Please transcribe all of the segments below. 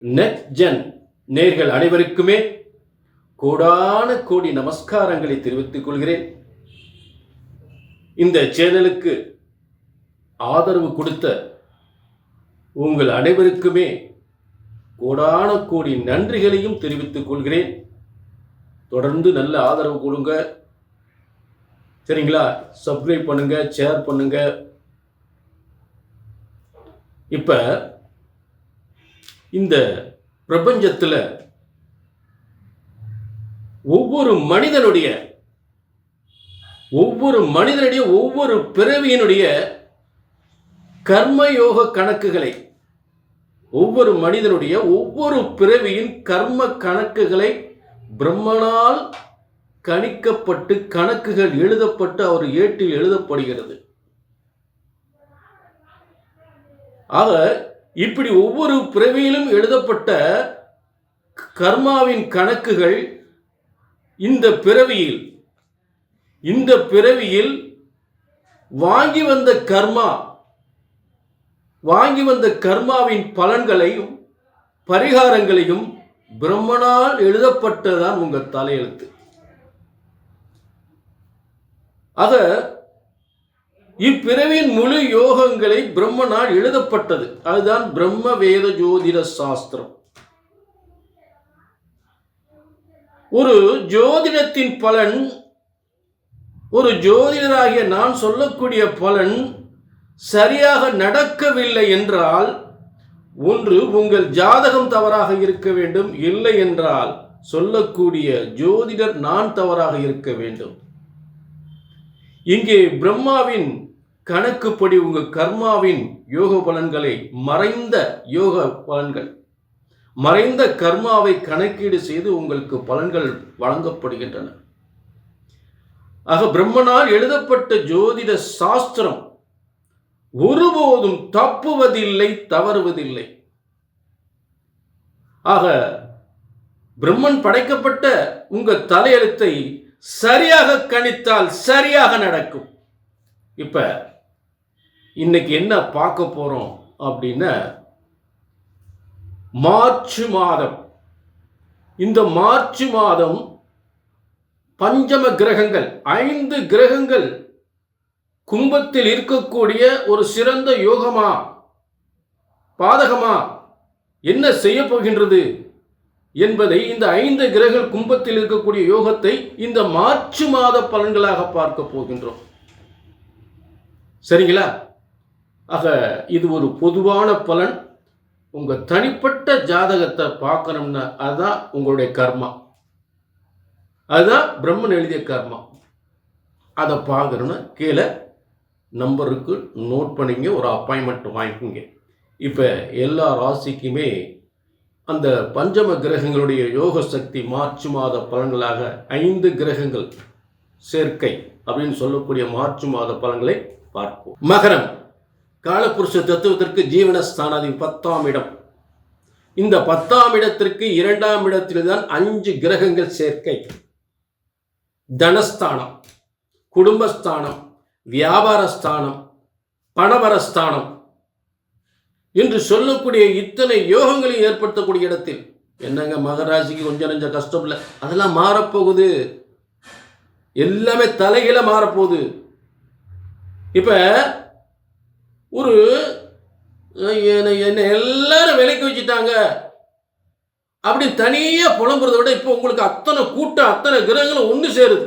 நெட்ஜென் நேர்கள் அனைவருக்குமே கோடான கோடி நமஸ்காரங்களை தெரிவித்துக் கொள்கிறேன். இந்த சேனலுக்கு ஆதரவு கொடுத்த உங்கள் அனைவருக்குமே கோடான கோடி நன்றிகளையும் தெரிவித்துக் கொள்கிறேன். தொடர்ந்து நல்ல ஆதரவு கொடுங்க, சரிங்களா? சப்ஸ்கிரைப் பண்ணுங்க, ஷேர் பண்ணுங்க. இப்ப இந்த பிரபஞ்சத்தில் ஒவ்வொரு மனிதனுடைய ஒவ்வொரு பிறவியினுடைய கர்மயோக கணக்குகளை, ஒவ்வொரு மனிதனுடைய ஒவ்வொரு பிறவியின் கர்ம கணக்குகளை பிரம்மனால் கணிக்கப்பட்டு கணக்குகள் எழுதப்பட்டு அவர் ஏட்டில் எழுதப்படுகிறது. ஆக இப்படி ஒவ்வொரு பிறவியிலும் எழுதப்பட்ட கர்மாவின் கணக்குகள் இந்த பிறவியில் வாங்கி வந்த கர்மாவின் பலன்களையும் பரிகாரங்களையும் பிரம்மனால் எழுதப்பட்டதான் உங்க தலையெழுத்து. ஆக இப்பிறவியின் முழு யோகங்களை பிரம்மனால் எழுதப்பட்டது. அதுதான் பிரம்ம வேத ஜோதிட சாஸ்திரம். ஒரு ஜோதிடத்தின் பலன், ஒரு ஜோதிடராகிய நான் சொல்லக்கூடிய பலன் சரியாக நடக்கவில்லை என்றால், ஒன்று உங்கள் ஜாதகம் தவறாக இருக்க வேண்டும், இல்லை என்றால் சொல்லக்கூடிய ஜோதிடர் நான் தவறாக இருக்க வேண்டும். இங்கே பிரம்மாவின் கணக்குப்படி உங்கள் கர்மாவின் யோக பலன்களை, மறைந்த யோக பலன்கள், மறைந்த கர்மாவை கணக்கீடு செய்து உங்களுக்கு பலன்கள் வழங்கப்படுகின்றன. ஆக பிரம்மனால் எழுதப்பட்ட ஜோதிட சாஸ்திரம் ஒருபோதும் தப்புவதில்லை, தவறுவதில்லை. ஆக பிரம்மன் படைக்கப்பட்ட உங்கள் தலையெழுத்தை சரியாக கணித்தால் சரியாக நடக்கும். இப்ப இன்னைக்கு என்ன பார்க்க போறோம் அப்படின்னா, மார்ச் மாதம். இந்த மார்ச் மாதம் பஞ்சம கிரகங்கள், 5 கிரகங்கள் கும்பத்தில் இருக்கக்கூடிய ஒரு சிறந்த யோகமா பாதகமா என்ன செய்ய போகின்றது என்பதை, இந்த 5 கிரகங்கள் கும்பத்தில் இருக்கக்கூடிய யோகத்தை இந்த மார்ச் மாத பலன்களாக பார்க்க போகின்றோம். சரிங்களா? ஆக இது ஒரு பொதுவான பலன். உங்க தனிப்பட்ட ஜாதகத்தை பார்க்கணும்னா அதுதான் உங்களுடைய கர்மா, அதுதான் பிரம்மன் எழுதிய கர்மா. அதை பார்க்கணும்னா கீழே நம்பருக்கு நோட் பண்ணிங்க, ஒரு அப்பாயின்மெண்ட் வாங்கிக்கோங்க. இப்போ எல்லா ராசிக்குமே அந்த பஞ்சம கிரகங்களுடைய யோக சக்தி மார்ச் மாத பலன்களாக 5 கிரகங்கள் சேர்க்கை அப்படின்னு சொல்லக்கூடிய மார்ச் மாத பலன்களை பார்ப்போம். மகரம், காலபுருஷ தத்துவத்திற்கு ஜீவனஸ்தானாதி 10ஆம் இடம். இந்த 10ஆம் இடத்திற்கு 2ஆம் இடத்தில்தான் 5 கிரகங்கள் சேர்க்கை. தனஸ்தானம், குடும்பஸ்தானம், வியாபாரஸ்தானம், பணவரஸ்தானம் என்று சொல்லக்கூடிய இத்தனை யோகங்களை ஏற்படுத்தக்கூடிய இடத்தில் என்னங்க மகராசிக்கு கொஞ்சம் நெஞ்ச கஷ்டம் இல்லை, அதெல்லாம் மாறப்போகுது. எல்லாமே தலைகீழ மாறப்போகுது. இப்ப ஒரு என்ன எல்லாரும் விலைக்கு வச்சுட்டாங்க அப்படி தனியா புலம்புறதை விட இப்போ உங்களுக்கு அத்தனை கூட்டம், அத்தனை கிரகங்களும் ஒன்று சேருது.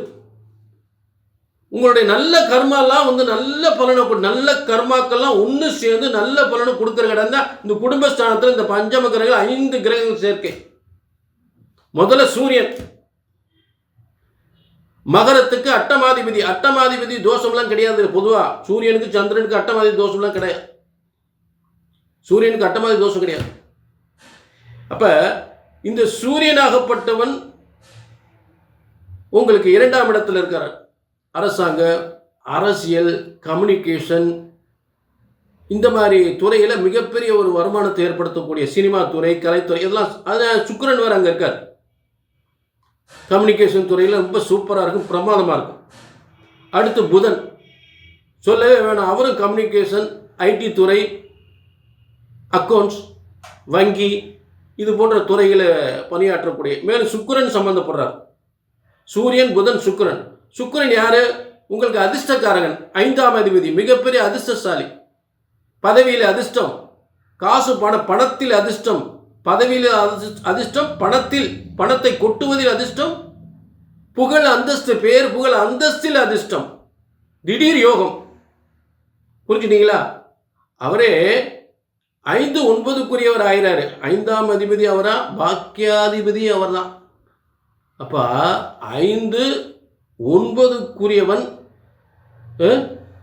உங்களுடைய நல்ல கர்மாலாம் நல்ல பலனை, நல்ல கர்மாக்கள்லாம் ஒன்று சேர்ந்து நல்ல பலனை கொடுக்குற இடம் தான் இந்த குடும்பஸ்தானத்தில் இந்த பஞ்சம கிரகங்கள் 5 கிரகங்கள் சேர்க்கை. முதல்ல சூரியன், மகரத்துக்கு அட்டமாதிபதி தோஷம்லாம் கிடையாது. பொதுவா சூரியனுக்கு சந்திரனுக்கு அட்டமாதிபதி தோஷம்லாம் கிடையாது. சூரியனுக்கு அட்டமாதிபதி தோஷம் கிடையாது. அப்ப இந்த சூரியனாகப்பட்டவன் உங்களுக்கு 2ஆம் இடத்துல இருக்கிறார். அரசாங்க, அரசியல், கம்யூனிகேஷன், இந்த மாதிரி துறையில் மிகப்பெரிய ஒரு வருமானத்தை ஏற்படுத்தக்கூடிய சினிமா துறை, கலைத்துறை, இதெல்லாம் அது சுக்கிரன் வேறு அங்கே இருக்கார். கம்யூனிகேஷன் துறையில் ரொம்ப சூப்பராக இருக்கும், பிரமாதமாக இருக்கும். அடுத்து புதன், சொல்லவே வேணாம், அவரும் கம்யூனிகேஷன், ஐடி துறை, அக்கௌண்ட்ஸ், வங்கி, இது போன்ற துறையில் பணியாற்றக்கூடிய, மேலும் சுக்கிரன் சம்பந்தப்படுறார். சூரியன், புதன், சுக்கிரன். சுக்கிரன் யாரு? உங்களுக்கு அதிர்ஷ்டக்காரகன், 5ஆம் அதிபதி, மிகப்பெரிய அதிர்ஷ்டசாலி. பதவியில் அதிர்ஷ்டம், காசு பணத்தில் அதிர்ஷ்டம், பதவியில் அதிர்ஷ்டம், பணத்தை கொட்டுவதில் அதிர்ஷ்டம், புகழ் அந்தஸ்து, பேர் புகழ் அந்தஸ்தில் அதிர்ஷ்டம், திடீர் யோகம். புரிஞ்சுட்டீங்களா? அவரே 5, 9க்குரியவர் ஆகிறாரு. 5ஆம் அதிபதி அவரா, பாக்கியாதிபதி அவர் தான். அப்ப 5, 9க்குரியவன்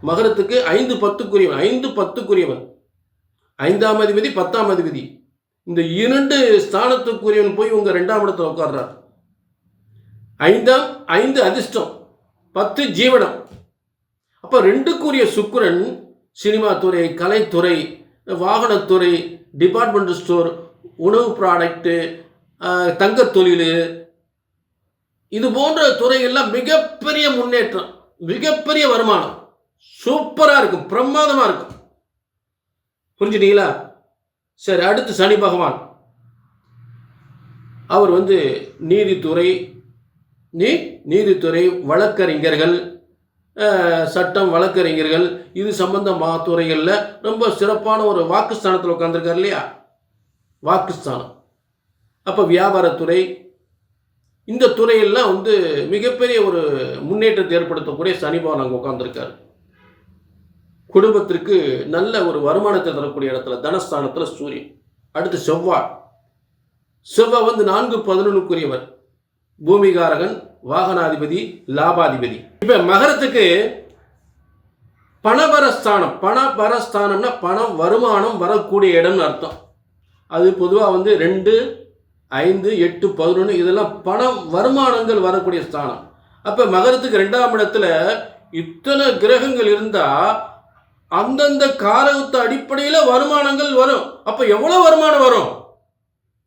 மகரத்துக்கு, 5, 10க்குரியவன், 5, 10க்குரியவன், 5ஆம் அதிபதி, 10ஆம் அதிபதி, இந்த 2 ஸ்தானத்துக்குரியவன் போய் உங்க 2ஆம் இடத்துல உட்கார்றார். 5 அதிர்ஷ்டம், 10 ஜீவனம். அப்ப 2க்குரிய சுக்கிரன் சினிமா துறை, கலைத்துறை, வாகனத்துறை, டிபார்ட்மெண்ட் ஸ்டோர், உணவு ப்ராடக்ட், தங்க தொழில், இது போன்ற துறைகள்லாம் மிகப்பெரிய முன்னேற்றம், மிகப்பெரிய வருமானம், சூப்பரா இருக்கும், பிரமாதமா இருக்கும். புரிஞ்சுட்டீங்களா? சரி, அடுத்து சனி பகவான். அவர் நீதித்துறை, வழக்கறிஞர்கள், சட்டம், வழக்கறிஞர்கள், இது சம்பந்தமான துறைகளில் ரொம்ப சிறப்பான ஒரு வாக்குஸ்தானத்தில் உட்கார்ந்துருக்கார் இல்லையா? வாக்குஸ்தானம். அப்போ வியாபாரத்துறை, இந்த துறையெல்லாம் மிகப்பெரிய ஒரு முன்னேற்றத்தை ஏற்படுத்தக்கூடிய சனி பகவான் அங்கே உட்கார்ந்துருக்கார். குடும்பத்திற்கு நல்ல ஒரு வருமானத்தை தரக்கூடிய இடத்துல, தனஸ்தானத்தில் சூரியன். அடுத்து செவ்வாய். 4, 11க்குரியவர், பூமிகாரகன், வாகனாதிபதி, லாபாதிபதி. இப்ப மகரத்துக்கு பணபரஸ்தானம். பணபரஸ்தானம்னா பணம், வருமானம் வரக்கூடிய இடம்னு அர்த்தம். அது பொதுவாக 2, 5, 8, 11 இதெல்லாம் பணம், வருமானங்கள் வரக்கூடிய ஸ்தானம். அப்ப மகரத்துக்கு 2ஆம் இடத்துல இத்தனை கிரகங்கள் இருந்தா அந்தந்த காரகத்து அடிப்படையில் வருமானங்கள் வரும். அப்ப எவ்வளவு வருமானம் வரும்,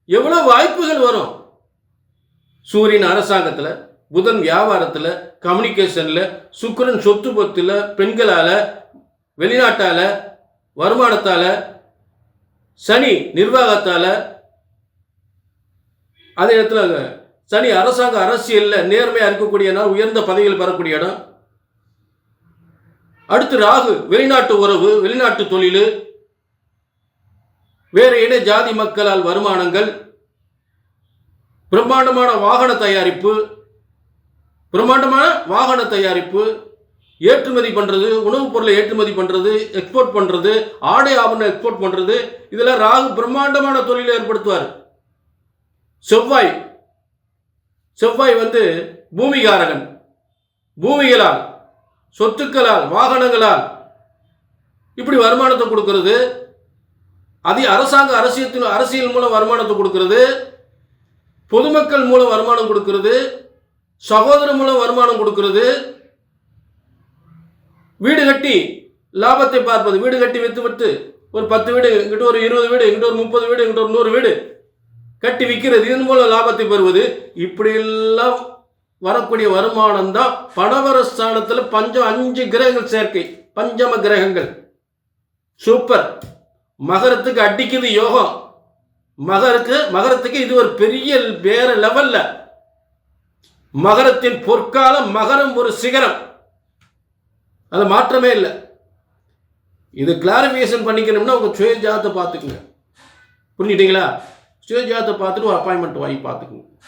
எவ்வளவு வாய்ப்புகள் வரும்? சூரியன் அரசாங்கத்தில், புதன் வியாபாரத்தில், கம்யூனிகேஷன்ல, சுக்கிரன் சொத்து பத்தில், பெண்களால, வெளிநாட்டால, வருமானத்தால, சனி நிர்வாகத்தால, அதே இடத்துல சனி அரசாங்க அரசியல்ல நேர்மையா இருக்கக்கூடிய நாள், உயர்ந்த பதவியில் பெறக்கூடிய இடம். அடுத்து ராகு, வெளிநாட்டு உறவு, வெளிநாட்டு தொழில், வேற இன ஜாதி மக்களால் வருமானங்கள், பிரம்மாண்டமான வாகன தயாரிப்பு, ஏற்றுமதி பண்றது, உணவுப் பொருளை ஏற்றுமதி பண்றது, எக்ஸ்போர்ட் பண்றது, ஆடை ஆபரணம் எக்ஸ்போர்ட் பண்றது, இதெல்லாம் ராகு பிரம்மாண்டமான தொழிலை ஏற்படுத்துவார். செவ்வாய் பூமிகாரகன், பூமிகளால், சொத்துக்களால், வாகனங்களால் இப்படி வருமானத்தை கொடுக்கிறது. அரசாங்க அரசியல் மூலம் வருமானத்தை கொடுக்கிறது, பொதுமக்கள் மூலம் வருமானம் கொடுக்கிறது, சகோதரர் மூலம் வருமானம் கொடுக்கிறது, வீடு கட்டி லாபத்தை பார்ப்பது, வீடு கட்டி வித்து ஒரு 10 வீடு, இங்கிட்ட ஒரு 20 வீடு, இங்கிட்ட ஒரு 30 வீடு, இங்கிட்ட ஒரு 100 வீடு கட்டி விற்கிறது, இதன் மூலம் லாபத்தை பெறுவது. இப்படி எல்லாம் வரக்கூடிய வருமானம் தான் பணவரஸ்தானத்தில் 5 கிரகங்கள் சேர்க்கை, பஞ்சம கிரகங்கள். சூப்பர். மகரத்துக்கு அடிக்குது யோகம். மகரத்துக்கு இது ஒரு பெரிய வேற லெவல்ல. மகரத்தின் பொற்காலம், மகரம் ஒரு சிகரம், அது மாற்றமே இல்லை. இது கிளாரிஃபிகேஷன் பண்ணிக்கணும்னா உங்க சுய ஜாதகத்தை பார்த்துக்குங்க. புரிஞ்சுட்டீங்களா? சுய ஜாதகத்தை பார்த்துட்டு ஒரு அப்பாயின்மெண்ட் வாங்கி பார்த்துக்குங்க.